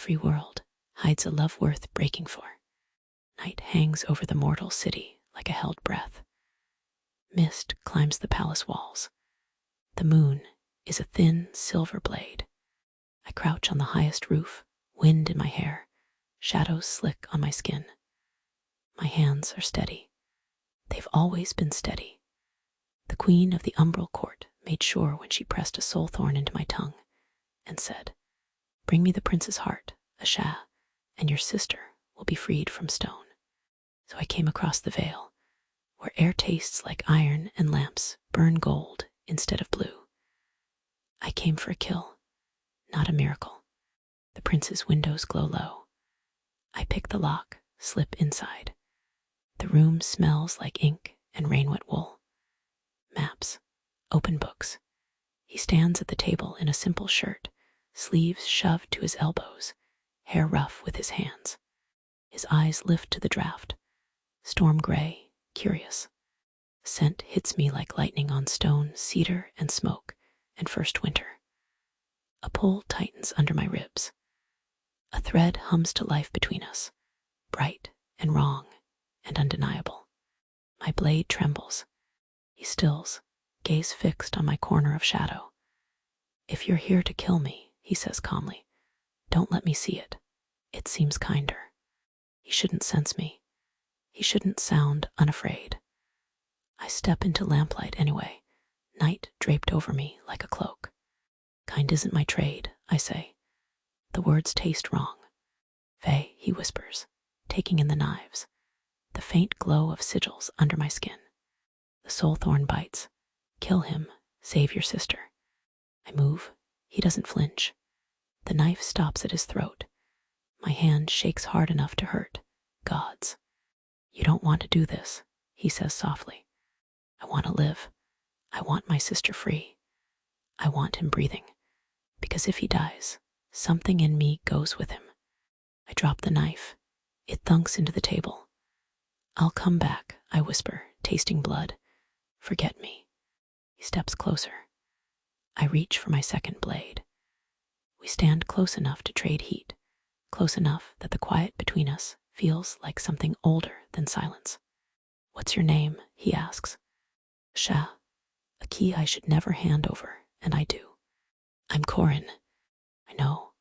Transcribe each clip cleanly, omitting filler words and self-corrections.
Every world hides a love worth breaking for. Night hangs over the mortal city like a held breath. Mist climbs the palace walls. The moon is a thin silver blade. I crouch on the highest roof, wind in my hair, shadows slick on my skin. My hands are steady. They've always been steady. The queen of the Umbral court made sure when she pressed a soul thorn into my tongue and said, "Bring me the prince's heart, Asha, and your sister will be freed from stone." So I came across the veil, where air tastes like iron and lamps burn gold instead of blue. I came for a kill, not a miracle. The prince's windows glow low. I pick the lock, slip inside. The room smells like ink and rain-wet wool. Maps, open books. He stands at the table in a simple shirt, sleeves shoved to his elbows, hair rough with his hands. His eyes lift to the draft, storm gray, curious. Scent hits me like lightning on stone, cedar, and smoke, and first winter. A pull tightens under my ribs. A thread hums to life between us, bright and wrong and undeniable. My blade trembles. He stills, gaze fixed on my corner of shadow. "If you're here to kill me," he says calmly, "don't let me see it. It seems kinder." He shouldn't sense me. He shouldn't sound unafraid. I step into lamplight anyway, night draped over me like a cloak. "Kind isn't my trade," I say. The words taste wrong. "Faye," he whispers, taking in the knives, the faint glow of sigils under my skin. The soul thorn bites. "Kill him, save your sister." I move. He doesn't flinch. The knife stops at his throat. My hand shakes hard enough to hurt. Gods. "You don't want to do this," he says softly. "I want to live. I want my sister free. I want him breathing. Because if he dies, something in me goes with him." I drop the knife. It thunks into the table. "I'll come back," I whisper, tasting blood. "Forget me." He steps closer. I reach for my second blade. We stand close enough to trade heat, close enough that the quiet between us feels like something older than silence. "What's your name?" he asks. "Sha," a key I should never hand over, and I do. "I'm Corin." I know.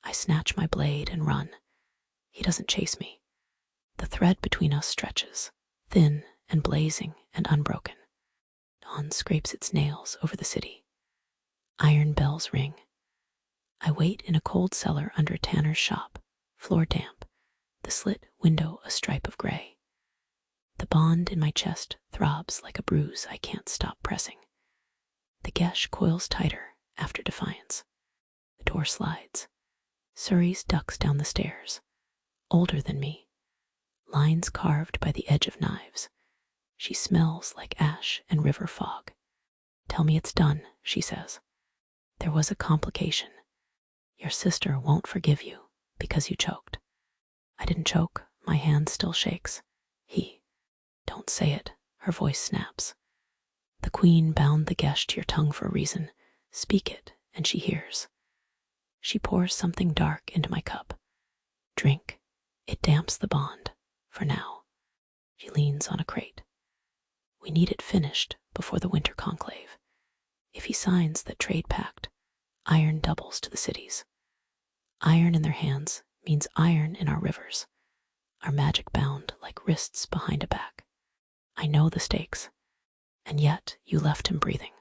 I snatch my blade and run. He doesn't chase me. The thread between us stretches, thin and blazing and unbroken. Dawn scrapes its nails over the city. Iron bells ring. I wait in a cold cellar under a tanner's shop, floor damp, the slit window a stripe of gray. The bond in my chest throbs like a bruise I can't stop pressing. The geas coils tighter after defiance. The door slides. Ceres ducks down the stairs, older than me, lines carved by the edge of knives. She smells like ash and river fog. "Tell me it's done," she says. "There was a complication. Your sister won't forgive you because you choked." "I didn't choke." My hand still shakes. "Don't say it," her voice snaps. "The queen bound the geas to your tongue for a reason. Speak it, and she hears." She pours something dark into my cup. "Drink. It damps the bond, for now." She leans on a crate. "We need it finished before the winter conclave. If he signs that trade pact, iron doubles to the cities. Iron in their hands means iron in our rivers, our magic bound like wrists behind a back. I know the stakes, and yet you left him breathing."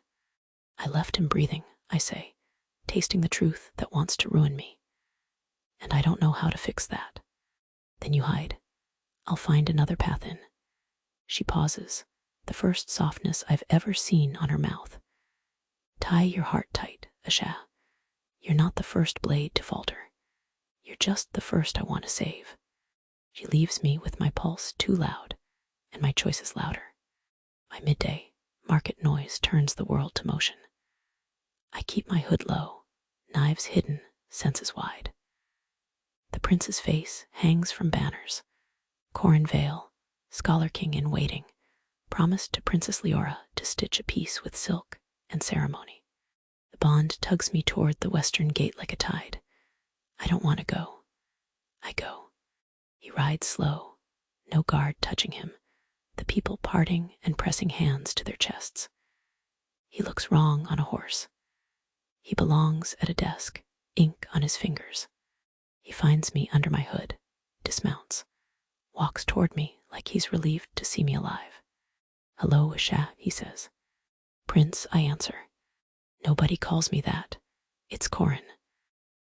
"I left him breathing," I say, tasting the truth that wants to ruin me. "And I don't know how to fix that." "Then you hide. I'll find another path in." She pauses, the first softness I've ever seen on her mouth. "Tie your heart tight, Asha. You're not the first blade to falter. You're just the first I want to save." She leaves me with my pulse too loud, and my choices louder. By midday, market noise turns the world to motion. I keep my hood low, knives hidden, senses wide. The prince's face hangs from banners. Corin veil, scholar king in waiting, promised to Princess Leora to stitch a piece with silk and ceremony. The bond tugs me toward the western gate like a tide. I don't want to go. I go. He rides slow, no guard touching him, the people parting and pressing hands to their chests. He looks wrong on a horse. He belongs at a desk, ink on his fingers. He finds me under my hood, dismounts, walks toward me like he's relieved to see me alive. Hello, Asha, he says. Prince, I answer. Nobody calls me that. It's Corin.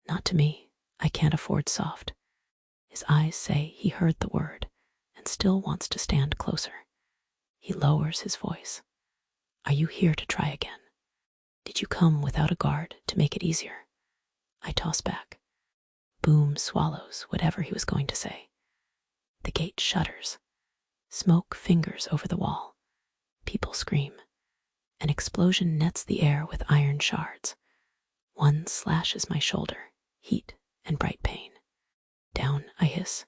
Not to me. I can't afford soft. His eyes say he heard the word and still wants to stand closer. He lowers his voice. Are you here to try again? Did you come without a guard to make it easier? I toss back. Boom swallows whatever he was going to say. The gate shudders. Smoke fingers over the wall. People scream. An explosion nets the air with iron shards. One slashes my shoulder, heat and bright pain. Down, I hiss.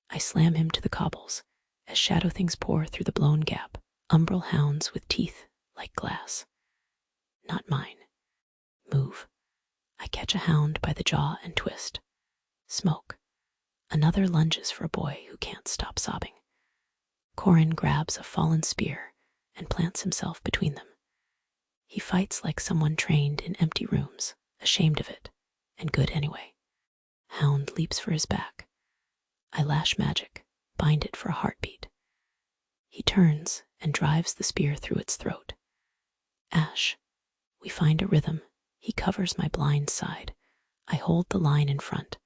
I slam him to the cobbles as shadow things pour through the blown gap, umbral hounds with teeth like glass. Not mine. Move. I catch a hound by the jaw and twist. Smoke. Another lunges for a boy who can't stop sobbing. Corin grabs a fallen spear and plants himself between them. He fights like someone trained in empty rooms, ashamed of it, and good anyway. Hound leaps for his back. I lash magic, bind it for a heartbeat. He turns and drives the spear through its throat. Ash. We find a rhythm. He covers my blind side. I hold the line in front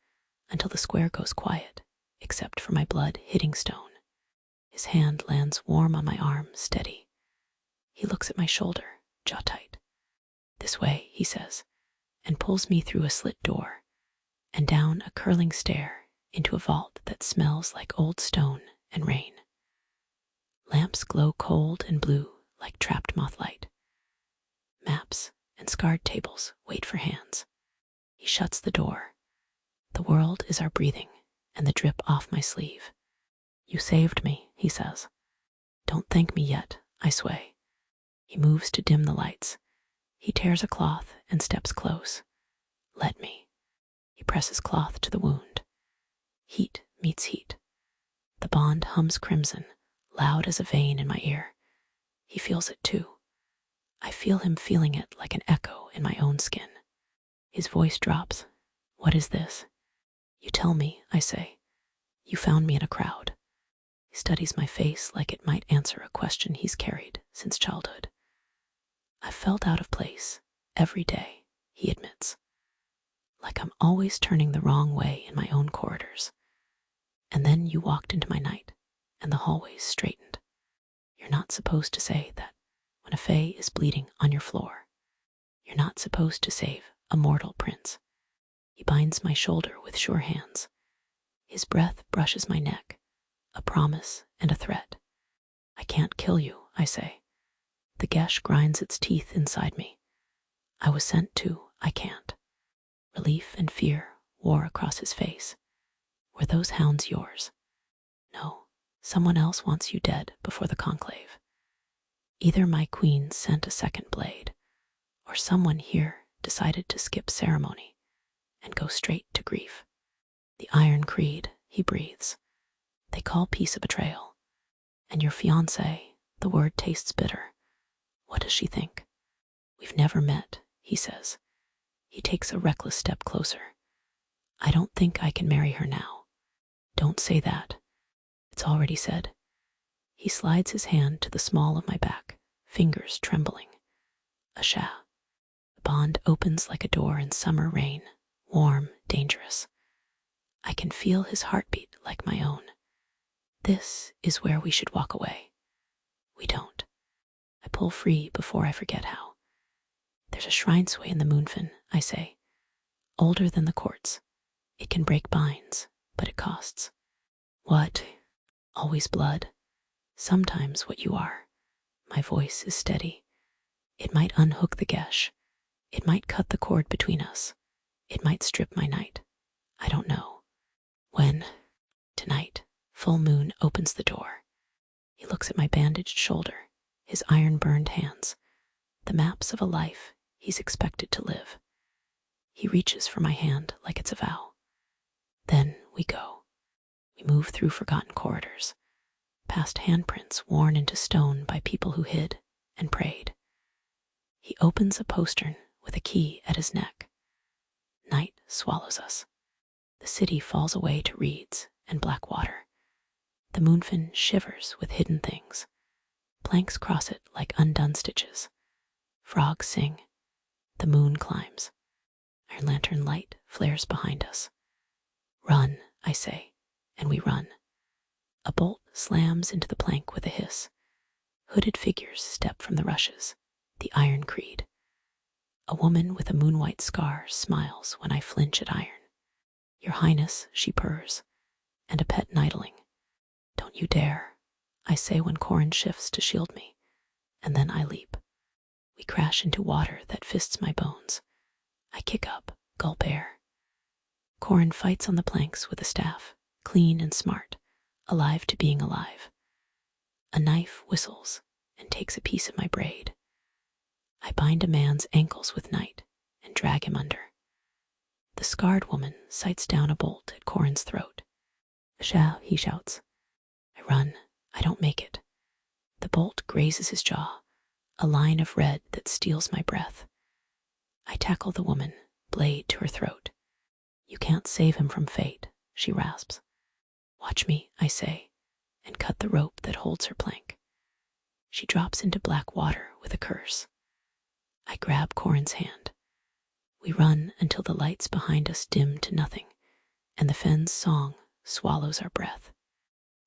until the square goes quiet, except for my blood hitting stone. His hand lands warm on my arm, steady. He looks at my shoulder, jaw tight. This way, he says, and pulls me through a slit door and down a curling stair into a vault that smells like old stone and rain. Lamps glow cold and blue like trapped moth light. Maps and scarred tables wait for hands. He shuts the door. The world is our breathing and the drip off my sleeve. You saved me, he says. Don't thank me yet, I sway. He moves to dim the lights. He tears a cloth and steps close. Let me. He presses cloth to the wound. Heat meets heat. The bond hums crimson, loud as a vein in my ear. He feels it too. I feel him feeling it like an echo in my own skin. His voice drops. What is this? You tell me, I say. You found me in a crowd. He studies my face like it might answer a question he's carried since childhood. I've felt out of place every day, he admits. Like I'm always turning the wrong way in my own corridors. And then you walked into my night, and the hallways straightened. You're not supposed to say that when a fae is bleeding on your floor. You're not supposed to save a mortal prince. He binds my shoulder with sure hands. His breath brushes my neck, a promise and a threat. I can't kill you, I say. The geas grinds its teeth inside me. I was sent to, I can't. Relief and fear wore across his face. Were those hounds yours? No, someone else wants you dead before the conclave. Either my queen sent a second blade, or someone here decided to skip ceremony and go straight to grief. The Iron Creed, he breathes. They call peace a betrayal. And your fiancée, the word tastes bitter. What does she think? We've never met, he says. He takes a reckless step closer. I don't think I can marry her now. Don't say that. It's already said. He slides his hand to the small of my back, fingers trembling. Asha. The bond opens like a door in summer rain, warm, dangerous. I can feel his heartbeat like my own. This is where we should walk away. We don't. I pull free before I forget how. There's a shrine sway in the moonfin, I say. Older than the courts. It can break binds, but it costs. What? Always blood. Sometimes what you are. My voice is steady. It might unhook the geas. It might cut the cord between us. It might strip my night. I don't know. When? Tonight, full moon opens the door. He looks at my bandaged shoulder, his iron-burned hands, the maps of a life he's expected to live. He reaches for my hand like it's a vow. Then we go. We move through forgotten corridors, past handprints worn into stone by people who hid and prayed. He opens a postern with a key at his neck. Night swallows us. The city falls away to reeds and black water. The moonfin shivers with hidden things. Planks cross it like undone stitches. Frogs sing. The moon climbs. Our lantern light flares behind us. Run, I say, and we run. A bolt slams into the plank with a hiss. Hooded figures step from the rushes, the iron creed. A woman with a moon-white scar smiles when I flinch at iron. Your Highness, she purrs, and a pet nightling. Don't you dare, I say when Corin shifts to shield me, and then I leap. We crash into water that fists my bones. I kick up, gulp air. Corin fights on the planks with a staff, clean and smart, alive to being alive. A knife whistles and takes a piece of my braid. I bind a man's ankles with night and drag him under. The scarred woman sights down a bolt at Corin's throat. Asha, he shouts. I run. I don't make it. The bolt grazes his jaw, a line of red that steals my breath. I tackle the woman, blade to her throat. You can't save him from fate, she rasps. Watch me, I say, and cut the rope that holds her plank. She drops into black water with a curse. I grab Corin's hand. We run until the lights behind us dim to nothing, and the fen's song swallows our breath.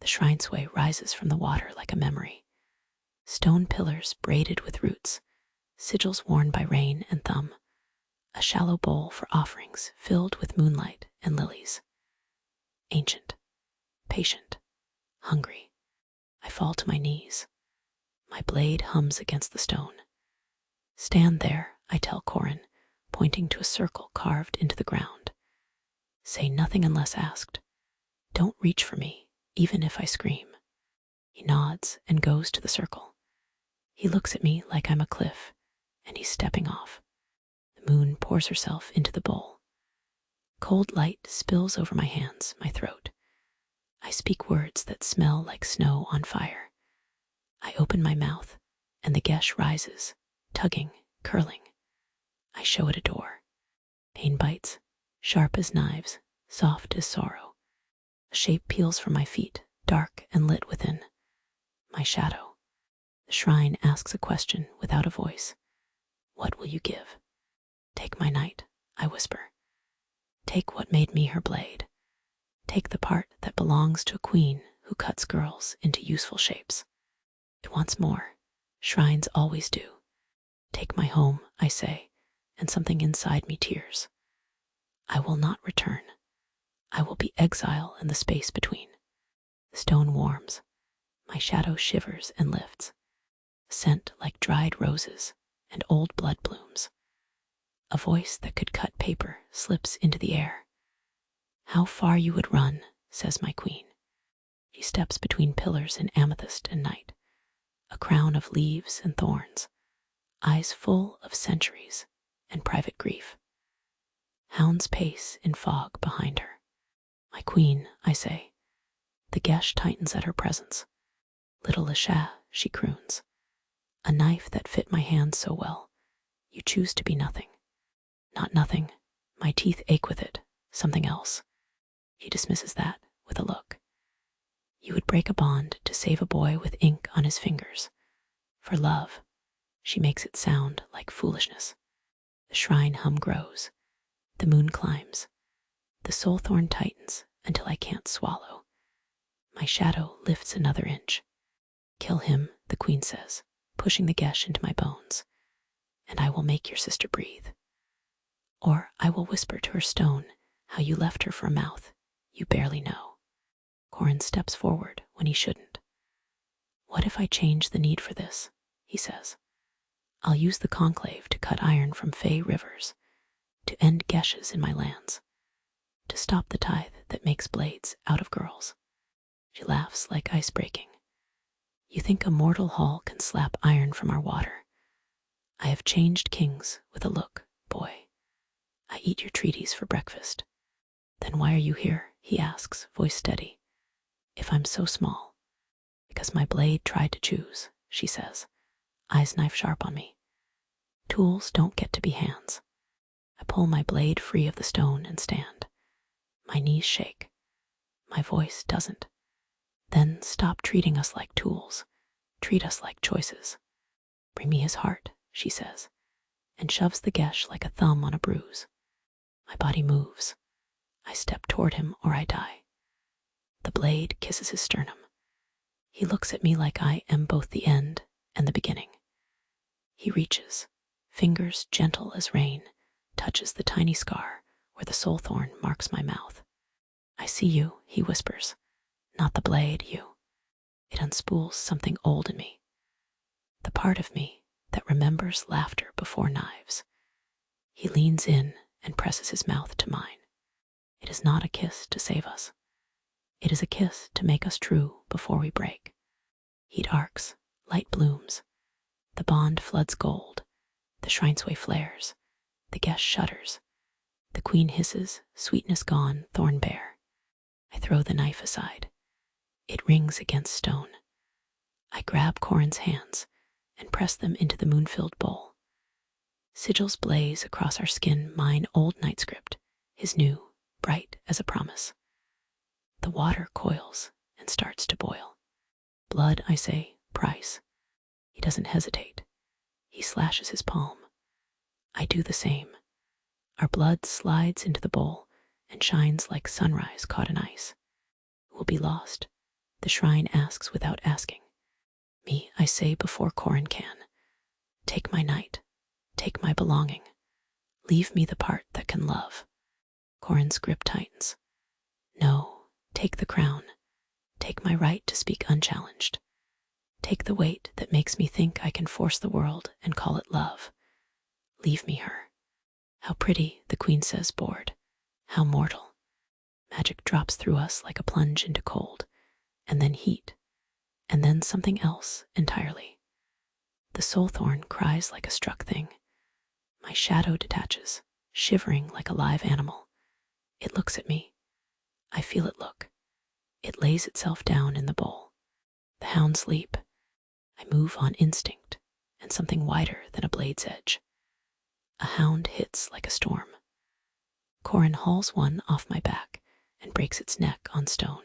The shrine sway rises from the water like a memory. Stone pillars braided with roots, sigils worn by rain and thumb, a shallow bowl for offerings filled with moonlight and lilies. Ancient, patient, hungry, I fall to my knees. My blade hums against the stone. Stand there, I tell Corin, pointing to a circle carved into the ground. Say nothing unless asked. Don't reach for me, even if I scream. He nods and goes to the circle. He looks at me like I'm a cliff, and he's stepping off. The moon pours herself into the bowl. Cold light spills over my hands, my throat. I speak words that smell like snow on fire. I open my mouth, and the geas rises, tugging, curling. I show it a door. Pain bites, sharp as knives, soft as sorrow. A shape peels from my feet, dark and lit within. My shadow. The shrine asks a question without a voice. What will you give? Take my night, I whisper. Take what made me her blade. Take the part that belongs to a queen who cuts girls into useful shapes. It wants more. Shrines always do. Take my home, I say, and something inside me tears. I will not return. I will be exile in the space between. The stone warms. My shadow shivers and lifts. A scent like dried roses and old blood blooms. A voice that could cut paper slips into the air. How far you would run, says my queen. She steps between pillars in amethyst and night, a crown of leaves and thorns, eyes full of centuries and private grief. Hounds pace in fog behind her. My queen, I say. The geas tightens at her presence. Little Asha, she croons. A knife that fit my hand so well. You choose to be nothing. Not nothing. My teeth ache with it. Something else. She dismisses that with a look. You would break a bond to save a boy with ink on his fingers. For love. She makes it sound like foolishness. The shrine hum grows. The moon climbs. The soul thorn tightens until I can't swallow. My shadow lifts another inch. Kill him, the queen says, pushing the geas into my bones, and I will make your sister breathe. Or I will whisper to her stone how you left her for a mouth you barely know. Corin steps forward when he shouldn't. What if I change the need for this? He says. I'll use the conclave to cut iron from fey rivers, to end geas in my lands, to stop the tithe that makes blades out of girls. She laughs like ice breaking. You think a mortal hall can slap iron from our water? I have changed kings with a look, boy. I eat your treaties for breakfast. Then why are you here? He asks, voice steady. If I'm so small, because my blade tried to choose, she says, eyes knife sharp on me. Tools don't get to be hands. I pull my blade free of the stone and stand. My knees shake. My voice doesn't. Then stop treating us like tools. Treat us like choices. Bring me his heart, she says, and shoves the geas like a thumb on a bruise. My body moves. I step toward him or I die. The blade kisses his sternum. He looks at me like I am both the end and the beginning. He reaches, fingers gentle as rain, touches the tiny scar where the soul thorn marks my mouth. I see you, he whispers. Not the blade, you. It unspools something old in me. The part of me that remembers laughter before knives. He leans in and presses his mouth to mine. It is not a kiss to save us. It is a kiss to make us true before we break. Heat arcs, light blooms. The bond floods gold. The shrinesway flares. The geas shudders. The queen hisses, sweetness gone, thorn bare. I throw the knife aside. It rings against stone. I grab Corin's hands and press them into the moon-filled bowl. Sigils blaze across our skin, mine old night script, his new, bright as a promise. The water coils and starts to boil. Blood, I say, price. He doesn't hesitate. He slashes his palm. I do the same. Our blood slides into the bowl and shines like sunrise caught in ice. Who will be lost? The shrine asks without asking. Me, I say before Corin can. Take my night. Take my belonging. Leave me the part that can love. Corin's grip tightens. No, take the crown. Take my right to speak unchallenged. Take the weight that makes me think I can force the world and call it love. Leave me her. How pretty, the queen says, bored. How mortal. Magic drops through us like a plunge into cold, and then heat, and then something else entirely. The soul thorn cries like a struck thing. My shadow detaches, shivering like a live animal. It looks at me. I feel it look. It lays itself down in the bowl. The hounds leap. I move on instinct and something wider than a blade's edge. A hound hits like a storm. Corin hauls one off my back and breaks its neck on stone.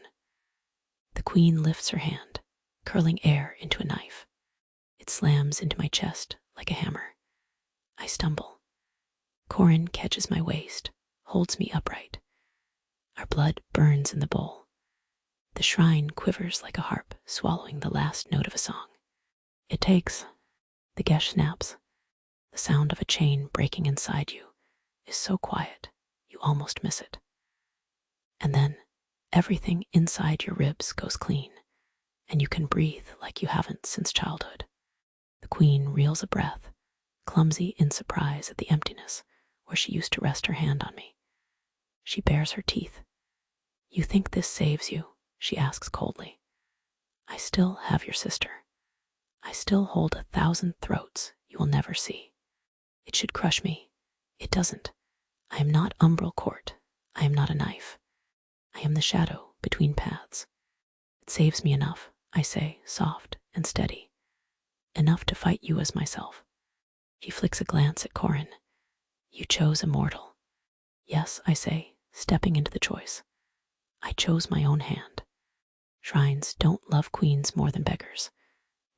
The queen lifts her hand, curling air into a knife. It slams into my chest like a hammer. I stumble. Corin catches my waist, holds me upright. Our blood burns in the bowl. The shrine quivers like a harp swallowing the last note of a song. It takes. The geas snaps. The sound of a chain breaking inside you is so quiet you almost miss it. And then everything inside your ribs goes clean, and you can breathe like you haven't since childhood. The queen reels a breath, clumsy in surprise at the emptiness where she used to rest her hand on me. She bares her teeth. You think this saves you? She asks coldly. I still have your sister. I still hold 1,000 throats you will never see. It should crush me. It doesn't. I am not Umbral Court. I am not a knife. I am the shadow between paths. It saves me enough, I say, soft and steady. Enough to fight you as myself. She flicks a glance at Corin. You chose a mortal. Yes, I say, stepping into the choice. I chose my own hand. Shrines don't love queens more than beggars.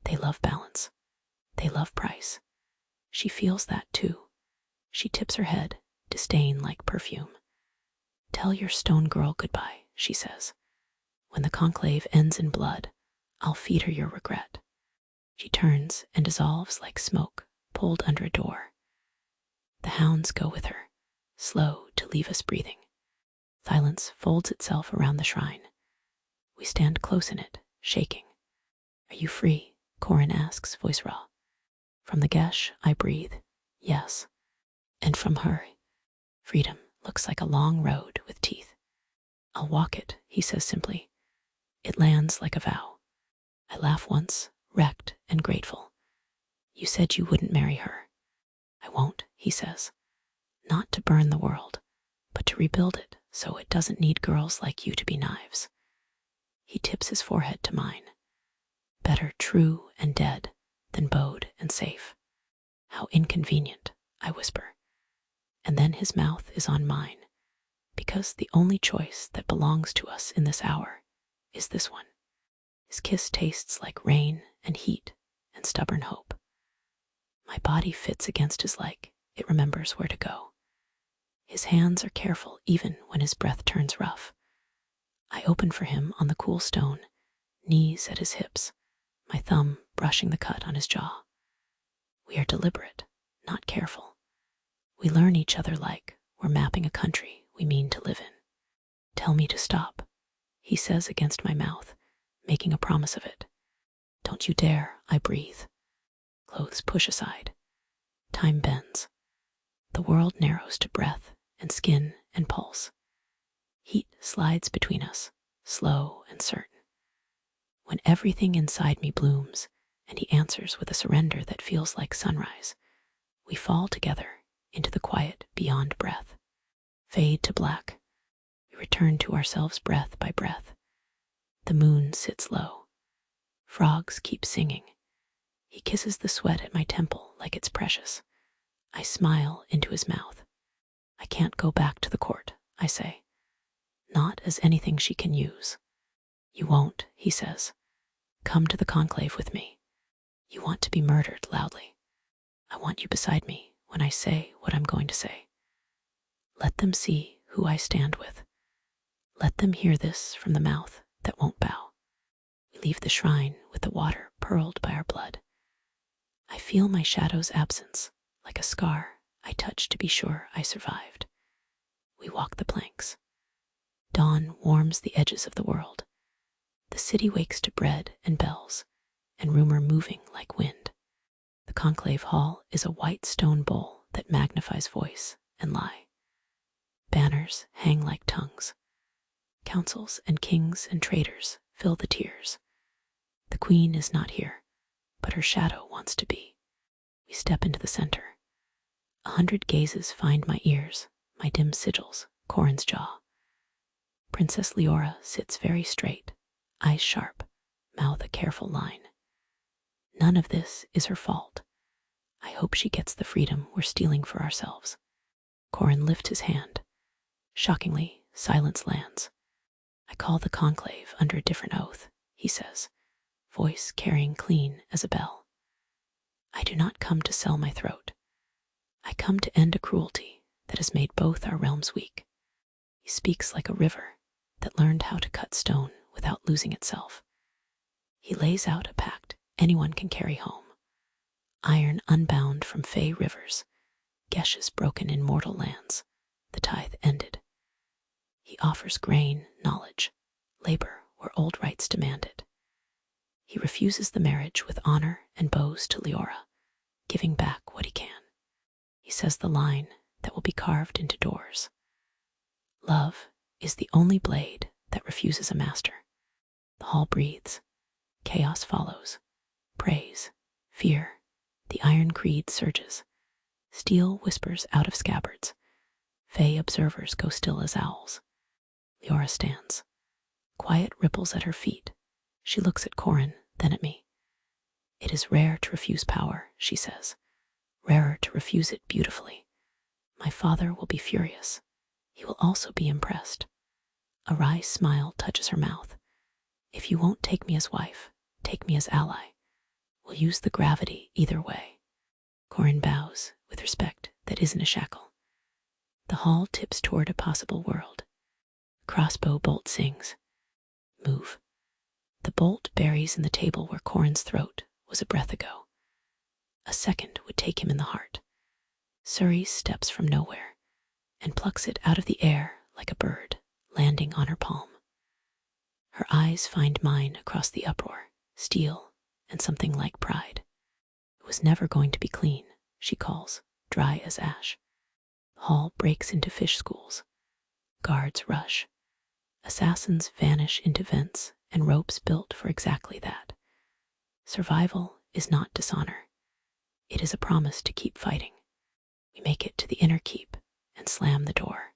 They love balance. They love price. She feels that too. She tips her head, disdain like perfume. Tell your stone girl goodbye, she says. When the conclave ends in blood, I'll feed her your regret. She turns and dissolves like smoke pulled under a door. The hounds go with her, slow to leave us breathing. Silence folds itself around the shrine. We stand close in it, shaking. Are you free? Corin asks, voice raw. From the geas, I breathe, yes. And from her, freedom looks like a long road with teeth. I'll walk it, he says simply. It lands like a vow. I laugh once, wrecked and grateful. You said you wouldn't marry her. I won't, he says. Not to burn the world, but to rebuild it so it doesn't need girls like you to be knives. He tips his forehead to mine. Better true and dead than bowed and safe. How inconvenient, I whisper. And then his mouth is on mine, because the only choice that belongs to us in this hour is this one. His kiss tastes like rain and heat and stubborn hope. My body fits against his leg. It remembers where to go. His hands are careful even when his breath turns rough. I open for him on the cool stone, knees at his hips, my thumb brushing the cut on his jaw. We are deliberate, not careful. We learn each other like we're mapping a country we mean to live in. Tell me to stop, he says against my mouth, making a promise of it. Don't you dare, I breathe. Clothes push aside. Time bends. The world narrows to breath and skin and pulse. Heat slides between us, slow and certain. When everything inside me blooms, and he answers with a surrender that feels like sunrise, we fall together into the quiet beyond breath. Fade to black. We return to ourselves breath by breath. The moon sits low. Frogs keep singing. He kisses the sweat at my temple like it's precious. I smile into his mouth. I can't go back to the court, I say. Not as anything she can use. You won't, he says. Come to the conclave with me. You want to be murdered loudly. I want you beside me when I say what I'm going to say. Let them see who I stand with. Let them hear this from the mouth that won't bow. We leave the shrine with the water pearled by our blood. I feel my shadow's absence, like a scar I touch to be sure I survived. We walk the planks. Dawn warms the edges of the world. The city wakes to bread and bells, and rumor moving like wind. The conclave hall is a white stone bowl that magnifies voice and lie. Banners hang like tongues. Councils and kings and traitors fill the tiers. The queen is not here, but her shadow wants to be. We step into the center. 100 gazes find my ears, my dim sigils, Corin's jaw. Princess Leora sits very straight, eyes sharp, mouth a careful line. None of this is her fault. I hope she gets the freedom we're stealing for ourselves. Corin lifts his hand. Shockingly, silence lands. I call the conclave under a different oath, he says, voice carrying clean as a bell. I do not come to sell my throat. I come to end a cruelty that has made both our realms weak. He speaks like a river that learned how to cut stone without losing itself. He lays out a pact anyone can carry home. Iron unbound from fey rivers, geshes broken in mortal lands, the tithe ended. He offers grain, knowledge, labor where old rights demand it. He refuses the marriage with honor and bows to Leora, giving back what he can. He says the line that will be carved into doors. Love is the only blade that refuses a master. The hall breathes. Chaos follows. Praise, fear, the iron creed surges. Steel whispers out of scabbards. Fey observers go still as owls. Leora stands. Quiet ripples at her feet. She looks at Corin, then at me. It is rare to refuse power, she says. Rarer to refuse it beautifully. My father will be furious. He will also be impressed. A wry smile touches her mouth. If you won't take me as wife, take me as ally. We'll use the gravity either way. Corin bows with respect that isn't a shackle. The hall tips toward a possible world. Crossbow bolt sings. Move. The bolt buries in the table where Corin's throat was a breath ago. A second would take him in the heart. Ceres steps from nowhere and plucks it out of the air like a bird landing on her palm. Her eyes find mine across the uproar, steel and something like pride. It was never going to be clean, she calls, dry as ash. The hall breaks into fish schools. Guards rush. Assassins vanish into vents and ropes built for exactly that. Survival is not dishonor. It is a promise to keep fighting. We make it to the inner keep and slam the door.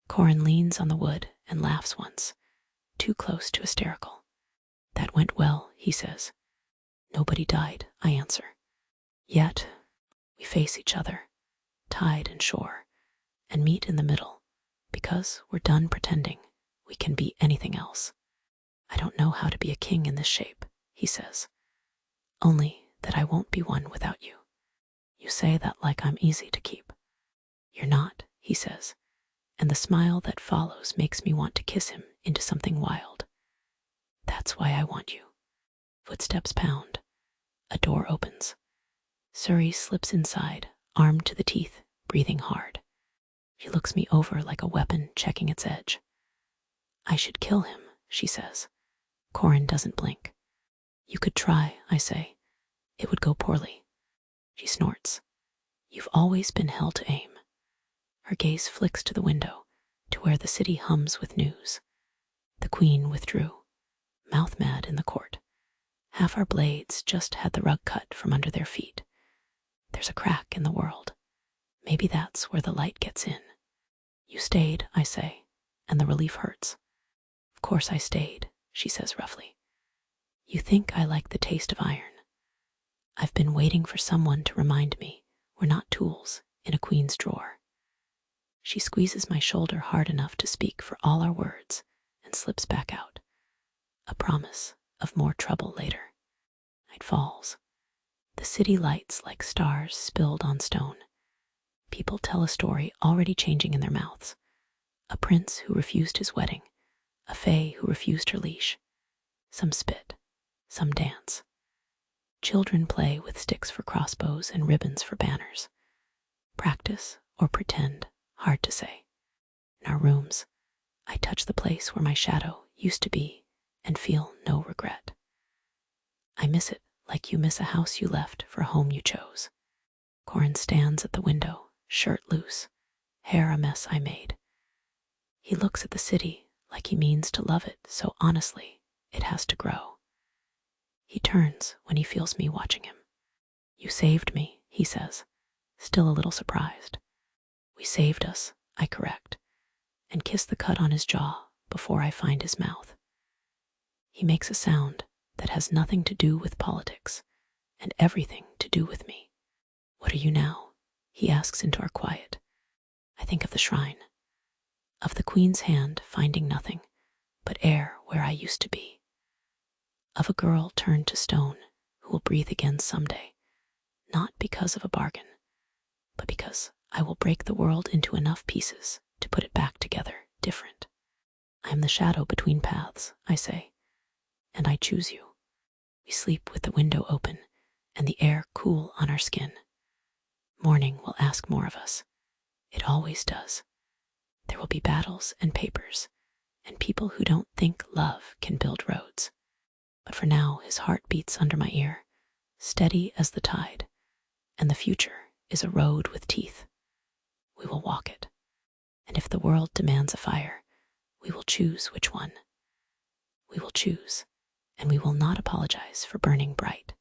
Corin leans on the wood and laughs once, too close to hysterical. That went well, he says. Nobody died, I answer. Yet, we face each other, tide and shore, and meet in the middle, because we're done pretending we can be anything else. I don't know how to be a king in this shape, he says. Only that I won't be one without you. You say that like I'm easy to keep. You're not, he says, and the smile that follows makes me want to kiss him into something wild. That's why I want you. Footsteps pound. A door opens. Suri slips inside, armed to the teeth, breathing hard. She looks me over like a weapon checking its edge. I should kill him, she says. Corin doesn't blink. You could try, I say. It would go poorly. She snorts. You've always been hell to aim. Her gaze flicks to the window, to where the city hums with news. The queen withdrew, mouth mad in the court. Half our blades just had the rug cut from under their feet. There's a crack in the world. Maybe that's where the light gets in. You stayed, I say, and the relief hurts. Of course I stayed, she says roughly. You think I like the taste of iron. I've been waiting for someone to remind me we're not tools in a queen's drawer. She squeezes my shoulder hard enough to speak for all our words and slips back out. A promise of more trouble later. Night falls. The city lights like stars spilled on stone. People tell a story already changing in their mouths. A prince who refused his wedding, a fae who refused her leash. Some spit, some dance. Children play with sticks for crossbows and ribbons for banners. Practice or pretend, hard to say. In our rooms, I touch the place where my shadow used to be and feel no regret. I miss it like you miss a house you left for a home you chose. Corin stands at the window, shirt loose, hair a mess I made. He looks at the city like he means to love it so honestly it has to grow. He turns when he feels me watching him. You saved me, he says, still a little surprised. We saved us, I correct, and kiss the cut on his jaw before I find his mouth. He makes a sound that has nothing to do with politics and everything to do with me. What are you now? He asks into our quiet. I think of the shrine, of the queen's hand finding nothing but air where I used to be, of a girl turned to stone who will breathe again someday, not because of a bargain, but because I will break the world into enough pieces to put it back together different. I am the shadow between paths, I say, and I choose you. We sleep with the window open and the air cool on our skin. Morning will ask more of us. It always does. There will be battles and papers, and people who don't think love can build roads. But for now, his heart beats under my ear, steady as the tide, and the future is a road with teeth. We will walk it, and if the world demands a fire, we will choose which one. We will choose, and we will not apologize for burning bright.